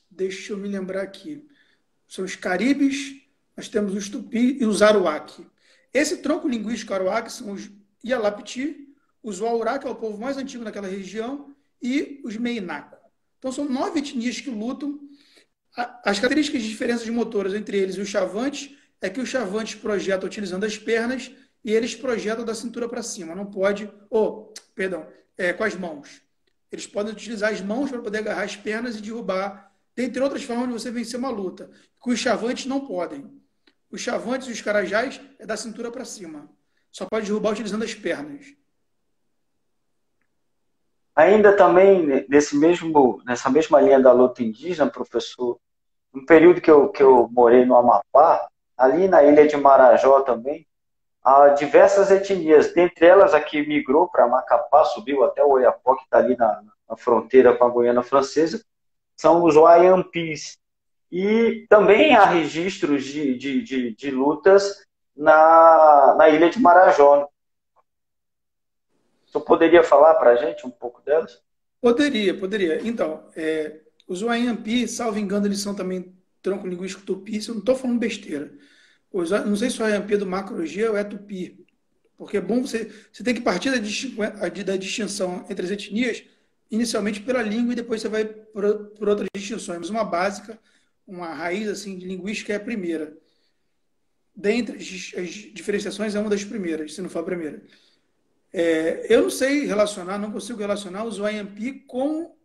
deixa eu me lembrar aqui, são os Caribes, nós temos os Tupi e os Aruaque. Esse tronco linguístico Aruaque são os Ialapiti, os Waurá, que é o povo mais antigo naquela região, e os Meinaco. Então, são 9 etnias que lutam. As características de diferenças de motoras entre eles e os Chavantes é que os Chavantes projetam utilizando as pernas e eles projetam da cintura para cima. Não pode... com as mãos. Eles podem utilizar as mãos para poder agarrar as pernas e derrubar, dentre outras formas de você vencer uma luta, que os Chavantes não podem. Os Chavantes e os Carajás é da cintura para cima. Só pode derrubar utilizando as pernas. Ainda também, nessa mesma linha da luta indígena, professor, no período que eu morei no Amapá, ali na ilha de Marajó também, há diversas etnias, dentre elas a que migrou para Macapá, subiu até o Oiapoque, que está ali na fronteira com a Guiana Francesa, são os Waiampis. E também há registros de lutas na ilha de Marajó. O senhor poderia falar para a gente um pouco delas? Poderia. Então, os Waiampi, salvo engano, eles são também tronco linguístico tupi, eu não estou falando besteira. Não sei se o Waiampi é do Macro-G ou é tupi, porque é bom você tem que partir da distinção entre as etnias, inicialmente pela língua e depois você vai por outras distinções. Mas uma básica, uma raiz assim, de linguística é a primeira. dentre as diferenciações, é uma das primeiras, se não for a primeira. Eu não sei relacionar, não consigo relacionar o Zwayampi com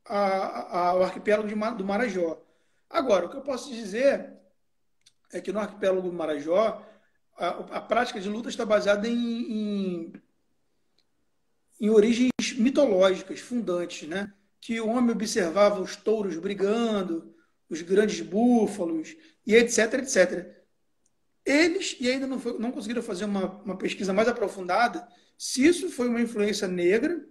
o arquipélago do Marajó. Agora, o que eu posso dizer é que no arquipélago do Marajó, a prática de luta está baseada em origens mitológicas, fundantes, né? Que o homem observava os touros brigando, os grandes búfalos, e etc, etc. Eles, e ainda não conseguiram fazer uma pesquisa mais aprofundada, se isso foi uma influência negra,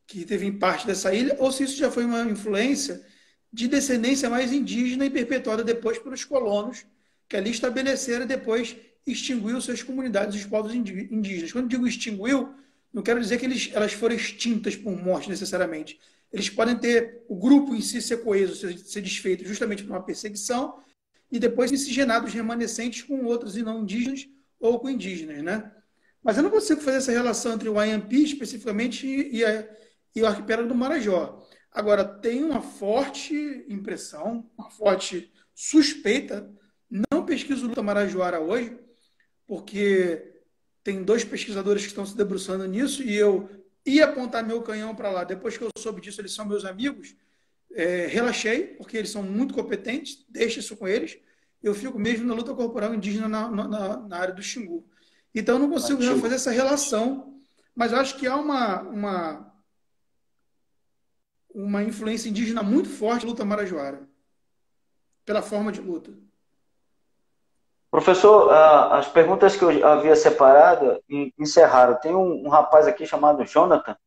que teve em parte dessa ilha, ou se isso já foi uma influência de descendência mais indígena e perpetuada depois pelos colonos, que ali estabeleceram e depois extinguiu suas comunidades, os povos indígenas. Quando digo extinguiu, não quero dizer que elas foram extintas por morte necessariamente. Eles podem ter o grupo em si ser coeso, ser desfeito justamente por uma perseguição, e depois miscigenados remanescentes com outros e não indígenas ou com indígenas, né? Mas eu não consigo fazer essa relação entre o IMP especificamente e o arquipélago do Marajó. Agora, tem uma forte impressão, uma forte suspeita, não pesquiso luta marajoara hoje, porque tem dois pesquisadores que estão se debruçando nisso e eu ia apontar meu canhão para lá. Depois que eu soube disso, eles são meus amigos, relaxei, porque eles são muito competentes, deixa isso com eles. Eu fico mesmo na luta corporal indígena na área do Xingu. Então, eu não consigo já fazer essa relação, mas eu acho que há uma influência indígena muito forte na luta marajoara, pela forma de luta. Professor, as perguntas que eu havia separado encerraram. Tem um rapaz aqui chamado Jonathan,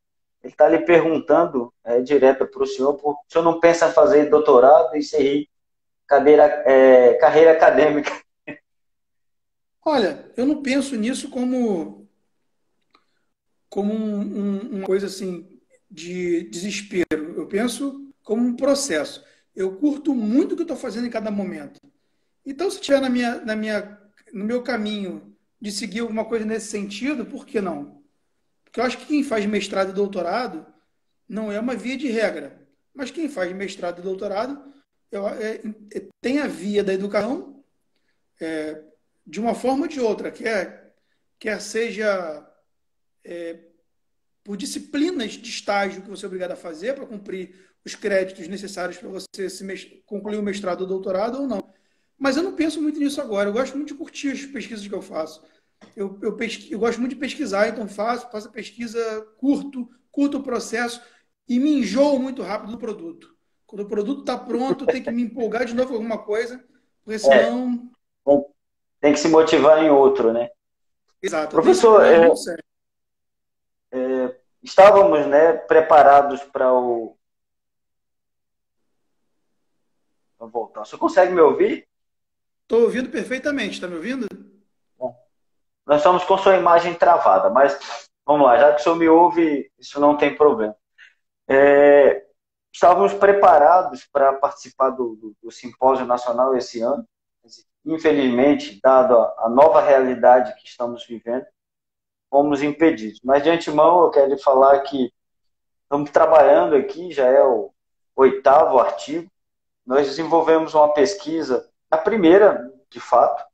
ele está lhe perguntando direto para o senhor, o senhor não pensa em fazer doutorado e seguir carreira acadêmica? Olha, eu não penso nisso como uma coisa assim de desespero. Eu penso como um processo. Eu curto muito o que eu estou fazendo em cada momento. Então, se estiver no meu caminho de seguir alguma coisa nesse sentido, por que não? Porque eu acho que quem faz mestrado e doutorado não é uma via de regra. Mas quem faz mestrado e doutorado tem a via da educação de uma forma ou de outra, quer seja por disciplinas de estágio que você é obrigado a fazer para cumprir os créditos necessários para você concluir o mestrado ou doutorado ou não. Mas eu não penso muito nisso agora. Eu gosto muito de curtir as pesquisas que eu faço. Eu gosto muito de pesquisar, então faço a pesquisa, curto o processo e me enjoo muito rápido do produto. Quando o produto está pronto, eu tenho que me empolgar de novo com alguma coisa, porque É, senão. tem que se motivar em outro, né? Exato, eu tenho esse Professor, problema muito sério. estávamos, né, preparados para o... Vou voltar. Você consegue me ouvir? Estou ouvindo perfeitamente, está me ouvindo? Bom, nós estamos com sua imagem travada, mas vamos lá, já que o senhor me ouve, isso não tem problema. Estávamos preparados para participar do Simpósio Nacional esse ano. Infelizmente, dado a nova realidade que estamos vivendo, fomos impedidos. Mas, de antemão, eu quero lhe falar que estamos trabalhando aqui, já é o 8º artigo. Nós desenvolvemos uma pesquisa, a primeira, de fato,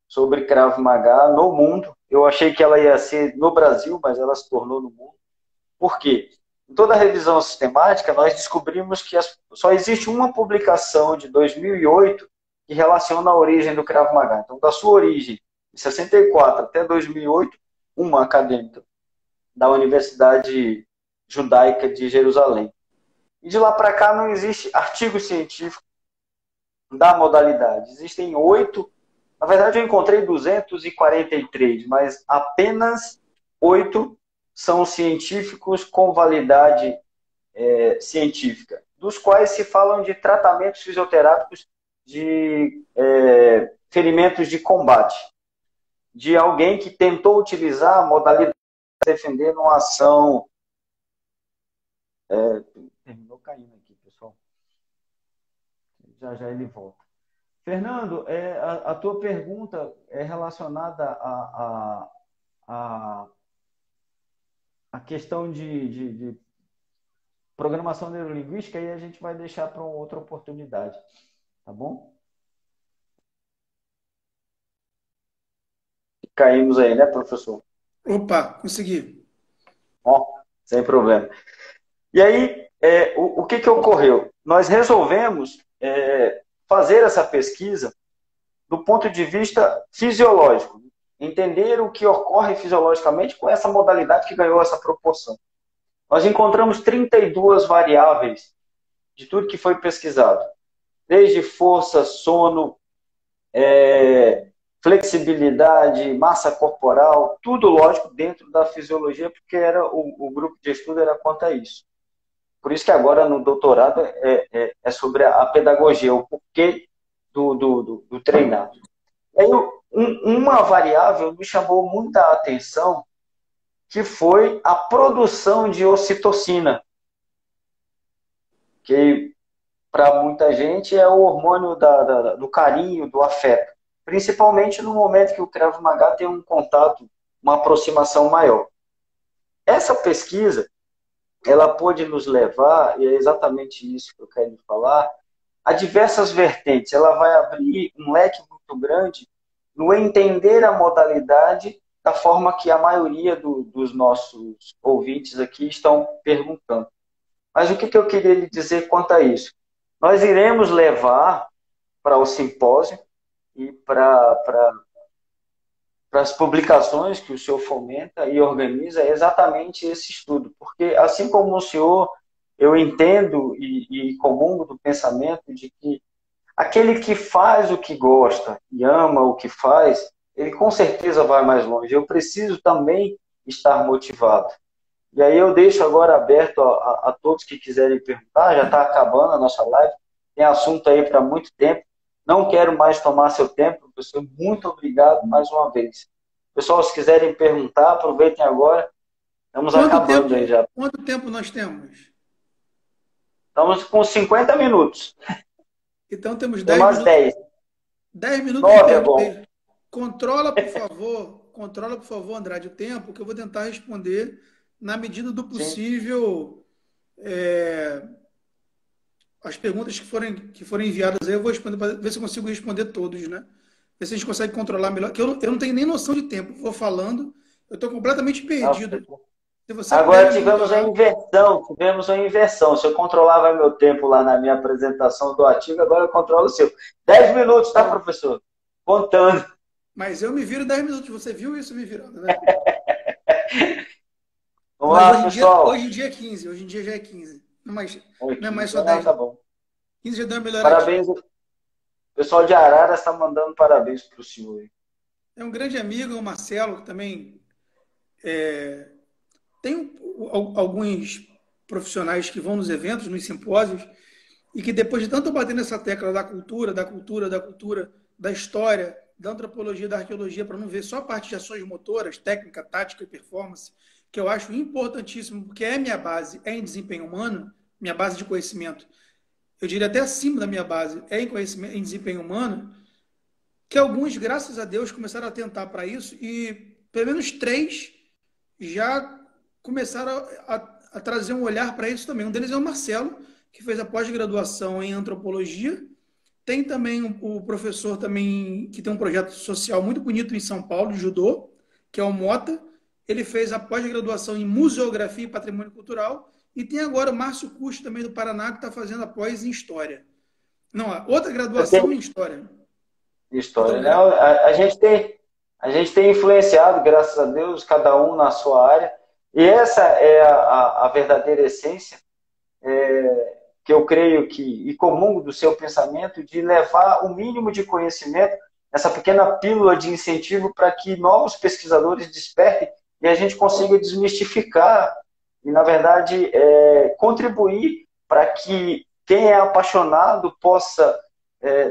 sobre Krav Maga no mundo. Eu achei que ela ia ser no Brasil, mas ela se tornou no mundo. Por quê? Em toda a revisão sistemática, nós descobrimos que só existe uma publicação de 2008 que relaciona a origem do Krav Maga. Então, da sua origem, de 64 até 2008, uma acadêmica da Universidade Judaica de Jerusalém. E de lá para cá não existe artigo científico da modalidade. Existem 8, na verdade eu encontrei 243, mas apenas 8 são científicos com validade científica, dos quais se falam de tratamentos fisioterápicos de ferimentos de combate, de alguém que tentou utilizar a modalidade para defender uma ação. Terminou caindo aqui, pessoal. Já já ele volta. Fernando, a tua pergunta é relacionada a questão de programação neurolinguística e a gente vai deixar para outra oportunidade, tá bom? caímos aí, né, professor? Opa, consegui. Ó, sem problema. E aí, o que que ocorreu? Nós resolvemos fazer essa pesquisa do ponto de vista fisiológico, entender o que ocorre fisiologicamente com essa modalidade que ganhou essa proporção. Nós encontramos 32 variáveis de tudo que foi pesquisado, desde força, sono, flexibilidade, massa corporal, tudo lógico dentro da fisiologia, porque era o grupo de estudo era quanto a isso. Por isso que agora no doutorado é sobre a pedagogia, o porquê do treinado. Aí, uma variável me chamou muita atenção, que foi a produção de ocitocina, que para muita gente é o hormônio do carinho, do afeto. Principalmente no momento que o Krav Maga tem um contato, uma aproximação maior. Essa pesquisa, ela pôde nos levar, e é exatamente isso que eu quero falar, a diversas vertentes. Ela vai abrir um leque muito grande no entender a modalidade da forma que a maioria dos nossos ouvintes aqui estão perguntando. Mas o que eu queria lhe dizer quanto a isso? Nós iremos levar para o simpósio e para as publicações que o senhor fomenta e organiza exatamente esse estudo. Porque, assim como o senhor, eu entendo e comungo do pensamento de que aquele que faz o que gosta e ama o que faz, ele com certeza vai mais longe. Eu preciso também estar motivado. E aí eu deixo agora aberto a todos que quiserem perguntar, já está acabando a nossa live, tem assunto aí para muito tempo. Não quero mais tomar seu tempo, professor. Muito obrigado mais uma vez. Pessoal, se quiserem perguntar, aproveitem agora. Estamos acabando aí já. Quanto tempo nós temos? Estamos com 50 minutos. Então temos Tem 10 umas minutos. 10. 10 minutos de 9 é tempo bom. aí. Controla, por favor, Andrade, o tempo, que eu vou tentar responder na medida do Sim. possível as perguntas que forem enviadas aí. Eu vou responder para ver se eu consigo responder todos, né? Ver se a gente consegue controlar melhor. Que eu não tenho nem noção de tempo. Vou falando, eu estou completamente perdido. Se você puder Agora me tivemos a monitorar. inversão. Se eu controlava meu tempo lá na minha apresentação do artigo, agora eu controlo o seu. 10 minutos, tá, professor? Contando. Mas eu me viro 10 minutos. Você viu isso me virando, né? Vamos Mas lá, pessoal. hoje em dia é 15. Hoje em dia já é 15. Não é mais só Não, 10, tá não. bom. 15 já deu uma melhoradinha. Parabéns. O pessoal de Araras está mandando parabéns para o senhor. É um grande amigo, o Marcelo, que também tem alguns profissionais que vão nos eventos, nos simpósios, e que depois de tanto bater nessa tecla da história, da antropologia, da arqueologia, para não ver só a parte de ações motoras, técnica, tática e performance, que eu acho importantíssimo, porque é minha base, é em desempenho humano, minha base de conhecimento, eu diria até acima da minha base, é em conhecimento, em desempenho humano, que alguns, graças a Deus, começaram a atentar para isso e pelo menos 3 já começaram a trazer um olhar para isso também. Um deles é o Marcelo, que fez a pós-graduação em antropologia. Tem também o professor também que tem um projeto social muito bonito em São Paulo, de judô, que é o Mota. Ele fez a pós-graduação em museografia e patrimônio cultural. E tem agora o Márcio Custo, também do Paraná, que está fazendo a pós em história. Não, outra graduação em história. História, né? A gente tem influenciado, graças a Deus, cada um na sua área. E essa é a verdadeira essência, que eu creio que, e comungo do seu pensamento, de levar o mínimo de conhecimento, essa pequena pílula de incentivo para que novos pesquisadores despertem e a gente consiga desmistificar e, na verdade, contribuir para que quem é apaixonado possa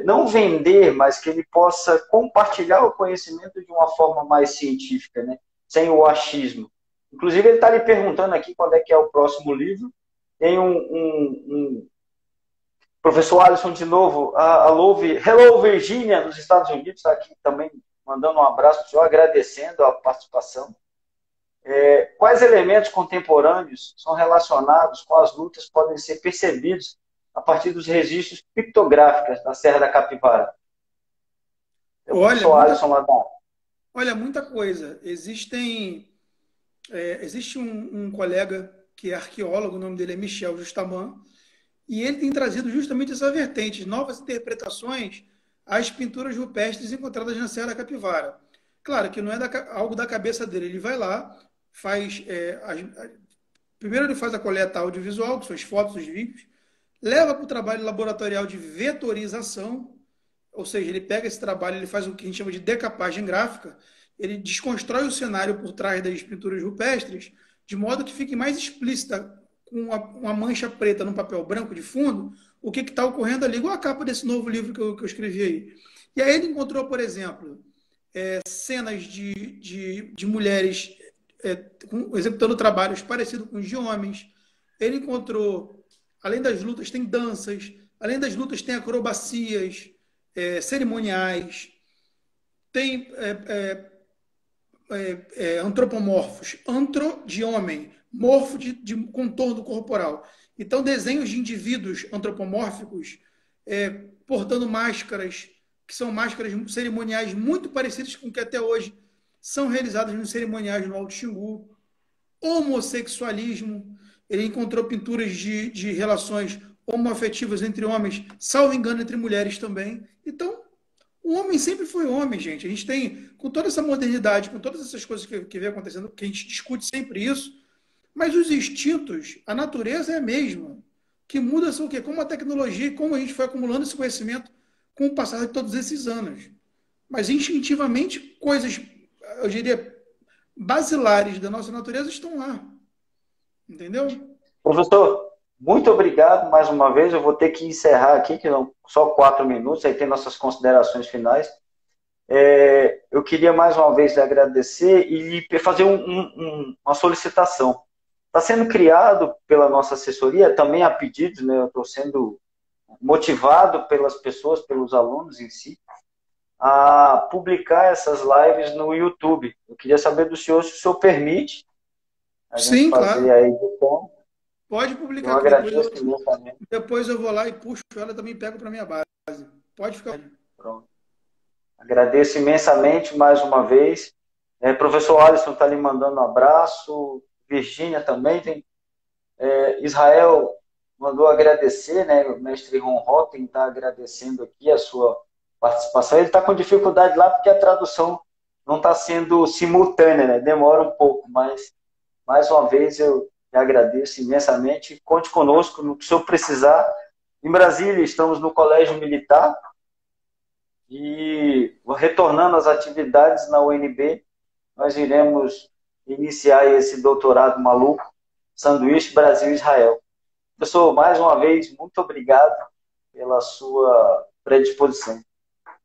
não vender, mas que ele possa compartilhar o conhecimento de uma forma mais científica, né? Sem o achismo. Inclusive, ele está lhe perguntando aqui quando é que é o próximo livro. Tem um professor Alisson de novo, Hello Virginia, nos Estados Unidos, está aqui também mandando um abraço para o senhor, agradecendo a participação. Quais elementos contemporâneos são relacionados com as lutas podem ser percebidos a partir dos registros pictográficos da Serra da Capivara? Olha, o Alisson lá Olha, muita coisa. Existe um colega que é arqueólogo, o nome dele é Michel Justaman, e ele tem trazido justamente essa vertente, novas interpretações às pinturas rupestres encontradas na Serra da Capivara. Claro que não é algo da cabeça dele, ele vai lá, faz. Primeiro ele faz a coleta audiovisual, que são as fotos, os vídeos, leva para o trabalho laboratorial de vetorização, ou seja, ele pega esse trabalho, ele faz o que a gente chama de decapagem gráfica, ele desconstrói o cenário por trás das pinturas rupestres, de modo que fique mais explícita, com uma mancha preta no papel branco de fundo, o que está ocorrendo ali, igual a capa desse novo livro que eu escrevi aí. E aí ele encontrou, por exemplo, cenas de mulheres executando trabalhos parecidos com os de homens. Ele encontrou, além das lutas, tem danças, além das lutas, tem acrobacias, cerimoniais, tem antropomorfos, antro de homem, morfo de contorno corporal. Então, desenhos de indivíduos antropomórficos portando máscaras, que são máscaras cerimoniais muito parecidas com o que até hoje são realizadas nos cerimoniais no Alto Xingu. Homossexualismo, ele encontrou pinturas de relações homoafetivas entre homens, salvo engano, entre mulheres também. Então, o homem sempre foi homem, gente. A gente tem, com toda essa modernidade, com todas essas coisas que vem acontecendo, que a gente discute sempre isso, mas os instintos, a natureza é a mesma. O que muda são o quê? Como a tecnologia e como a gente foi acumulando esse conhecimento com o passar de todos esses anos. Mas instintivamente, coisas, eu diria, basilares da nossa natureza estão lá. Entendeu? Professor, muito obrigado mais uma vez. Eu vou ter que encerrar aqui, que são só 4 minutos, aí tem nossas considerações finais. Eu queria mais uma vez lhe agradecer e fazer uma solicitação. Está sendo criado pela nossa assessoria, também a pedidos, né? Eu estou sendo motivado pelas pessoas, pelos alunos em si, a publicar essas lives no YouTube. Eu queria saber do senhor se o senhor permite a gente Sim, fazer claro. a edição. Pode Eu publicar que agradeço imensamente. depois eu vou lá e puxo ela também pego para minha base. Pode ficar. Pronto. Agradeço imensamente mais uma vez. Professor Alisson está lhe mandando um abraço. Virgínia também. Israel mandou agradecer, né? O mestre Ron Rotten está agradecendo aqui a sua participação. Ele está com dificuldade lá porque a tradução não está sendo simultânea, né? Demora um pouco, mas mais uma vez eu lhe agradeço imensamente. Conte conosco no que o senhor precisar. Em Brasília, estamos no Colégio Militar e retornando às atividades na UNB, nós iremos iniciar esse doutorado maluco, Sanduíche Brasil-Israel. Professor, mais uma vez, muito obrigado pela sua predisposição.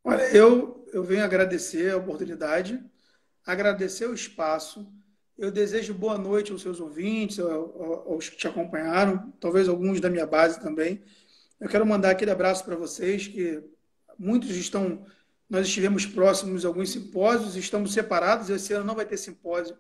Olha, eu venho agradecer a oportunidade, agradecer o espaço. Eu desejo boa noite aos seus ouvintes, aos que te acompanharam, talvez alguns da minha base também. Eu quero mandar aquele abraço para vocês, que muitos estão. Nós estivemos próximos a alguns simpósios, estamos separados. Esse ano não vai ter simpósio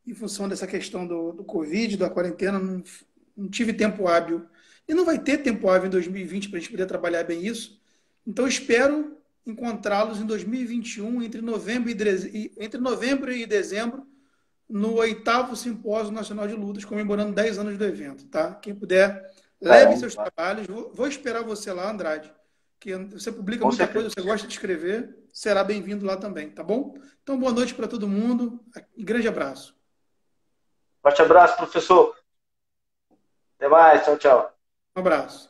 em função dessa questão do Covid, da quarentena. Não tive tempo hábil. E não vai ter tempo hábil em 2020 para a gente poder trabalhar bem isso. Então, espero encontrá-los em 2021, entre novembro e dezembro, no 8º Simpósio Nacional de Lutas, comemorando 10 anos do evento. Tá? Quem puder, leve seus trabalhos. Vou esperar você lá, Andrade, que você publica muita coisa, você gosta de escrever, será bem-vindo lá também, tá bom? Então, boa noite para todo mundo e grande abraço. Forte abraço, professor. Até mais, tchau, tchau. Um abraço.